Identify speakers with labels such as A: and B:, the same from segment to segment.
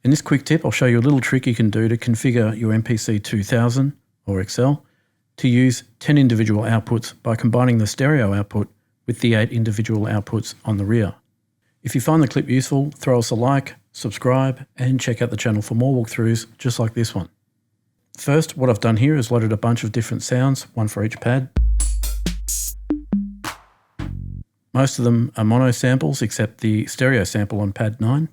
A: In this quick tip, I'll show you a little trick you can do to configure your MPC2000 or XL to use 10 individual outputs by combining the stereo output with the 8 individual outputs on the rear. If you find the clip useful, throw us a like, subscribe, and check out the channel for more walkthroughs just like this one. First, what I've done here is loaded a bunch of different sounds, one for each pad. Most of them are mono samples except the stereo sample on pad 9.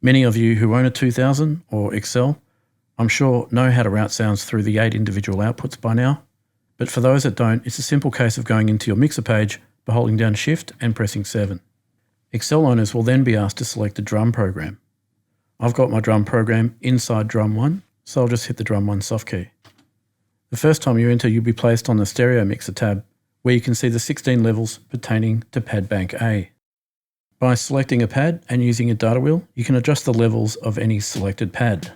A: Many of you who own a 2000 or XL, I'm sure know how to route sounds through the 8 individual outputs by now. But for those that don't, it's a simple case of going into your mixer page by holding down Shift and pressing 7. XL owners will then be asked to select a drum program. I've got my drum program inside drum 1, so I'll just hit the drum 1 soft key. The first time you enter, you'll be placed on the stereo mixer tab, where you can see the 16 levels pertaining to pad bank A. By selecting a pad and using a data wheel, you can adjust the levels of any selected pad.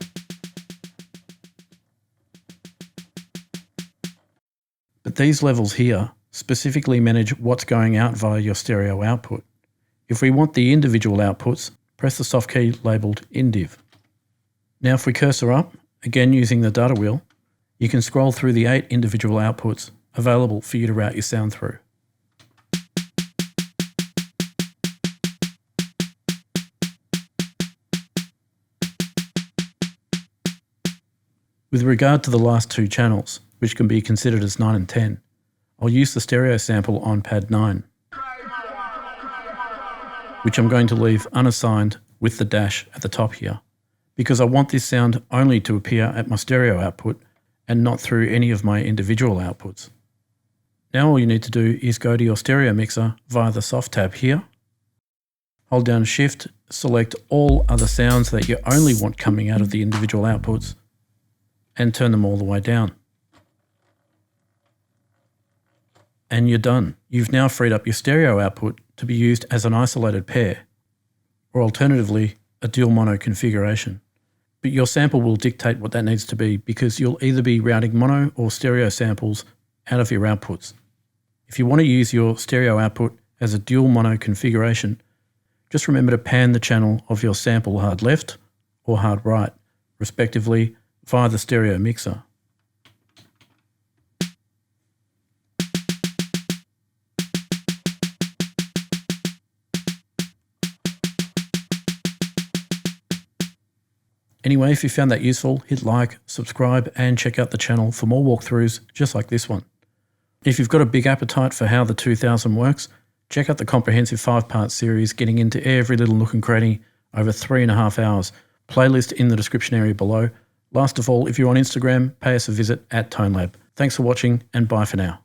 A: But these levels here specifically manage what's going out via your stereo output. If we want the individual outputs, press the soft key labelled InDiv. Now if we cursor up, again using the data wheel, you can scroll through the 8 individual outputs available for you to route your sound through. With regard to the last 2 channels, which can be considered as 9 and 10, I'll use the stereo sample on pad 9, which I'm going to leave unassigned with the dash at the top here, because I want this sound only to appear at my stereo output and not through any of my individual outputs. Now all you need to do is go to your stereo mixer via the soft tab here, hold down Shift, select all other sounds that you only want coming out of the individual outputs, and turn them all the way down. And you're done. You've now freed up your stereo output to be used as an isolated pair, or alternatively, a dual mono configuration. But your sample will dictate what that needs to be, because you'll either be routing mono or stereo samples out of your outputs. If you want to use your stereo output as a dual mono configuration, just remember to pan the channel of your sample hard left or hard right, respectively, via the stereo mixer. Anyway, if you found that useful, hit like, subscribe, and check out the channel for more walkthroughs just like this one. If you've got a big appetite for how the 2000 works, check out the comprehensive 5-part series getting into every little nook and cranny over 3.5 hours. Playlist in the description area below. Last of all, if you're on Instagram, pay us a visit at TONELAB. Thanks for watching, and bye for now.